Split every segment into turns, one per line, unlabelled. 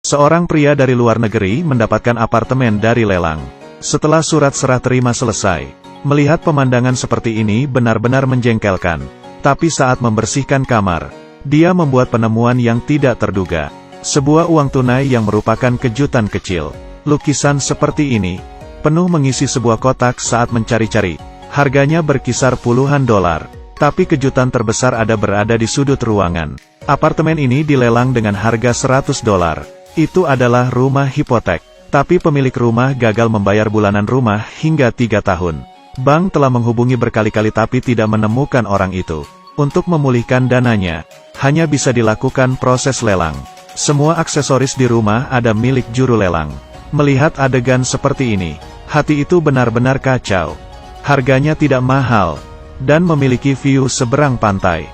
Seorang pria dari luar negeri mendapatkan apartemen dari lelang. Setelah surat serah terima selesai, melihat pemandangan seperti ini benar-benar menjengkelkan. Tapi saat membersihkan kamar, dia membuat penemuan yang tidak terduga. Sebuah uang tunai yang merupakan kejutan kecil. Lukisan seperti ini, penuh mengisi sebuah kotak saat mencari-cari. Harganya berkisar puluhan dolar. Tapi kejutan terbesar berada di sudut ruangan. Apartemen ini dilelang dengan harga 100 dolar. Itu adalah rumah hipotek. Tapi pemilik rumah gagal membayar bulanan rumah hingga 3 tahun. Bank telah menghubungi berkali-kali tapi tidak menemukan orang itu. Untuk memulihkan dananya, hanya bisa dilakukan proses lelang. Semua aksesoris di rumah ada milik juru lelang. Melihat adegan seperti ini, hati itu benar-benar kacau. Harganya tidak mahal, dan memiliki view seberang pantai.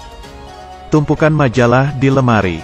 Tumpukan majalah di lemari.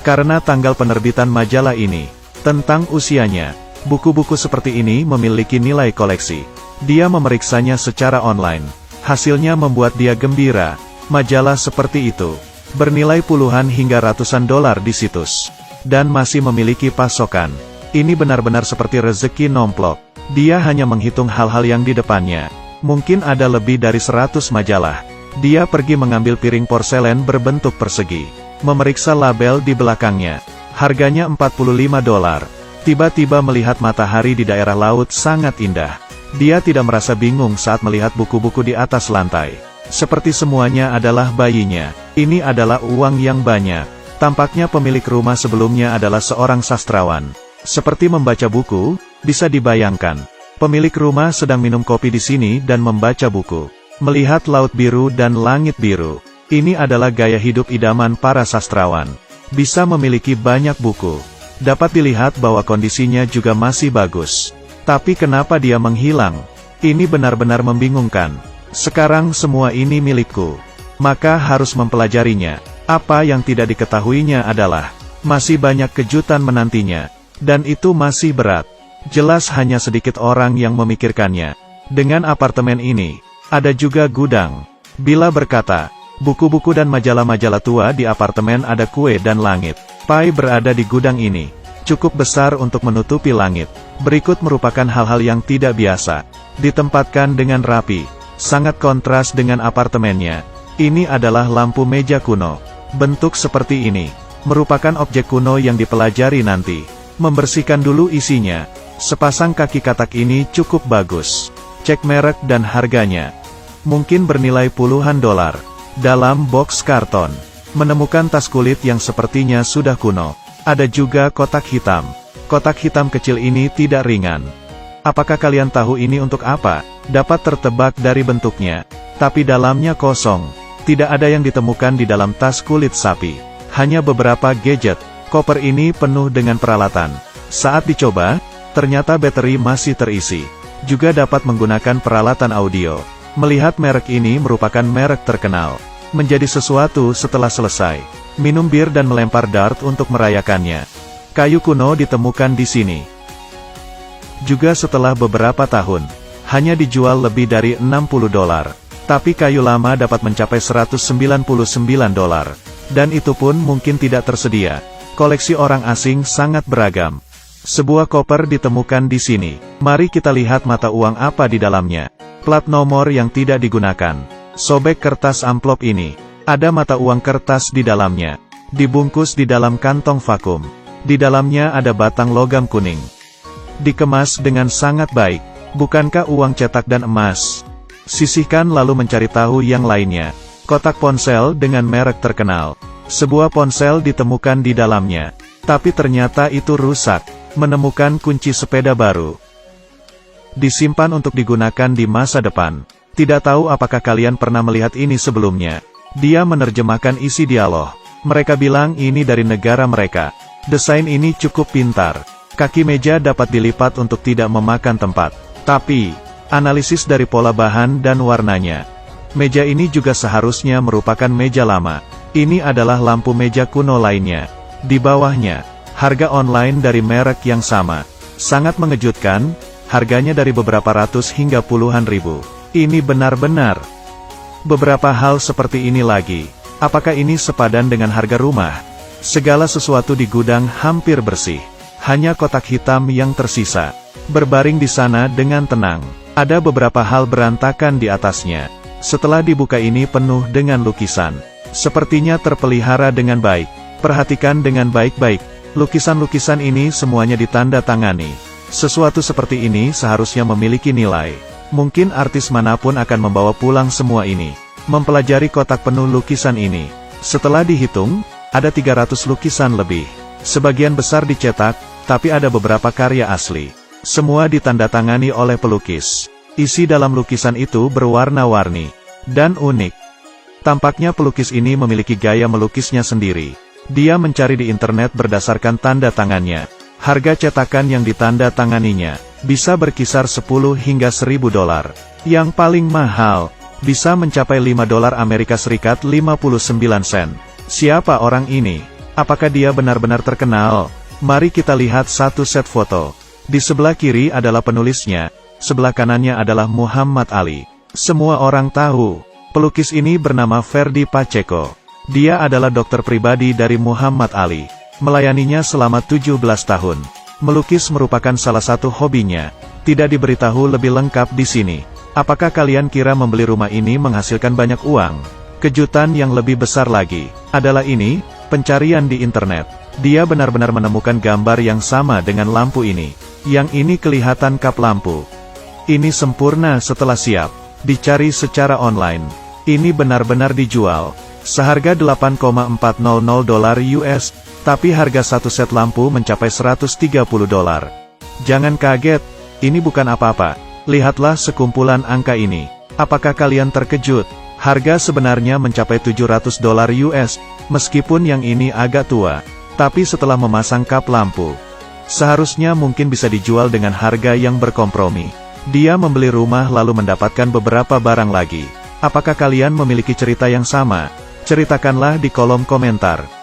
Karena tanggal penerbitan majalah ini, tentang usianya, buku-buku seperti ini memiliki nilai koleksi. Dia memeriksanya secara online. Hasilnya membuat dia gembira. Majalah seperti itu bernilai puluhan hingga ratusan dolar di situs. Dan masih memiliki pasokan. Ini benar-benar seperti rezeki nomplok. Dia hanya menghitung hal-hal yang di depannya. Mungkin ada lebih dari 100 majalah. Dia pergi mengambil piring porselen berbentuk persegi. Memeriksa label di belakangnya. Harganya 45 dolar. Tiba-tiba melihat matahari di daerah laut sangat indah. Dia tidak merasa bingung saat melihat buku-buku di atas lantai. Seperti semuanya adalah bayinya. Ini adalah uang yang banyak. Tampaknya pemilik rumah sebelumnya adalah seorang sastrawan. Seperti membaca buku, bisa dibayangkan. Pemilik rumah sedang minum kopi di sini dan membaca buku. Melihat laut biru dan langit biru. Ini adalah gaya hidup idaman para sastrawan. Bisa memiliki banyak buku. Dapat dilihat bahwa kondisinya juga masih bagus. Tapi kenapa dia menghilang? Ini benar-benar membingungkan. Sekarang semua ini milikku. Maka harus mempelajarinya. Apa yang tidak diketahuinya adalah, masih banyak kejutan menantinya. Dan itu masih berat. Jelas hanya sedikit orang yang memikirkannya. Dengan apartemen ini, ada juga gudang. Bila berkata, buku-buku dan majalah-majalah tua di apartemen ada kue dan langit. Pai berada di gudang ini. Cukup besar untuk menutupi langit. Berikut merupakan hal-hal yang tidak biasa. Ditempatkan dengan rapi. Sangat kontras dengan apartemennya. Ini adalah lampu meja kuno. Bentuk seperti ini merupakan objek kuno yang dipelajari nanti. Membersihkan dulu isinya. Sepasang kaki katak ini cukup bagus. Cek merek dan harganya. Mungkin bernilai puluhan dolar. Dalam box karton, menemukan tas kulit yang sepertinya sudah kuno. Ada juga kotak hitam. Kotak hitam kecil ini tidak ringan. Apakah kalian tahu ini untuk apa? Dapat tertebak dari bentuknya. Tapi dalamnya kosong. Tidak ada yang ditemukan di dalam tas kulit sapi. Hanya beberapa gadget. Koper ini penuh dengan peralatan. Saat dicoba, ternyata baterai masih terisi. Juga dapat menggunakan peralatan audio. Melihat merek ini merupakan merek terkenal. Menjadi sesuatu setelah selesai. Minum bir dan melempar dart untuk merayakannya. Kayu kuno ditemukan di sini. Juga setelah beberapa tahun. Hanya dijual lebih dari 60 dolar. Tapi kayu lama dapat mencapai 199 dolar. Dan itu pun mungkin tidak tersedia. Koleksi orang asing sangat beragam. Sebuah koper ditemukan di sini. Mari kita lihat mata uang apa di dalamnya. Plat nomor yang tidak digunakan. Sobek kertas amplop ini. Ada mata uang kertas di dalamnya. Dibungkus di dalam kantong vakum. Di dalamnya ada batang logam kuning. Dikemas dengan sangat baik. Bukankah uang cetak dan emas? Sisihkan lalu mencari tahu yang lainnya. Kotak ponsel dengan merek terkenal. Sebuah ponsel ditemukan di dalamnya. Tapi ternyata itu rusak. Menemukan kunci sepeda baru. Disimpan untuk digunakan di masa depan. Tidak tahu apakah kalian pernah melihat ini sebelumnya. Dia menerjemahkan isi dialog. Mereka bilang ini dari negara mereka. Desain ini cukup pintar. Kaki meja dapat dilipat untuk tidak memakan tempat. Tapi, analisis dari pola bahan dan warnanya. Meja ini juga seharusnya merupakan meja lama. Ini adalah lampu meja kuno lainnya. Di bawahnya, harga online dari merek yang sama. Sangat mengejutkan, harganya dari beberapa ratus hingga puluhan ribu. Ini benar-benar. Beberapa hal seperti ini lagi. Apakah ini sepadan dengan harga rumah? Segala sesuatu di gudang hampir bersih. Hanya kotak hitam yang tersisa. Berbaring di sana dengan tenang. Ada beberapa hal berantakan di atasnya. Setelah dibuka ini penuh dengan lukisan. Sepertinya terpelihara dengan baik. Perhatikan dengan baik-baik. Lukisan-lukisan ini semuanya ditanda tangani. Sesuatu seperti ini seharusnya memiliki nilai. Mungkin artis manapun akan membawa pulang semua ini. Mempelajari kotak penuh lukisan ini. Setelah dihitung, ada 300 lukisan lebih. Sebagian besar dicetak, tapi ada beberapa karya asli. Semua ditandatangani oleh pelukis. Isi dalam lukisan itu berwarna-warni dan unik. Tampaknya pelukis ini memiliki gaya melukisnya sendiri. Dia mencari di internet berdasarkan tanda tangannya. Harga cetakan yang ditanda tanganinya bisa berkisar 10 hingga 1000 dolar. Yang paling mahal bisa mencapai 5 dolar Amerika Serikat 59 sen. Siapa orang ini? Apakah dia benar-benar terkenal? Mari kita lihat satu set foto. Di sebelah kiri adalah penulisnya, sebelah kanannya adalah Muhammad Ali. Semua orang tahu, pelukis ini bernama Ferdy Pacheco. Dia adalah dokter pribadi dari Muhammad Ali. Melayaninya selama 17 tahun. Melukis merupakan salah satu hobinya. Tidak diberitahu lebih lengkap di sini. Apakah kalian kira membeli rumah ini menghasilkan banyak uang? Kejutan yang lebih besar lagi adalah ini, pencarian di internet. Dia benar-benar menemukan gambar yang sama dengan lampu ini. Yang ini kelihatan kap lampu. Ini sempurna setelah siap. Dicari secara online. Ini benar-benar dijual. Seharga 8,400 dolar US, tapi harga satu set lampu mencapai 130 dolar. Jangan kaget, ini bukan apa-apa. Lihatlah sekumpulan angka ini. Apakah kalian terkejut? Harga sebenarnya mencapai 700 dolar US, meskipun yang ini agak tua. Tapi setelah memasang kap lampu, seharusnya mungkin bisa dijual dengan harga yang berkompromi. Dia membeli rumah lalu mendapatkan beberapa barang lagi. Apakah kalian memiliki cerita yang sama? Ceritakanlah di kolom komentar.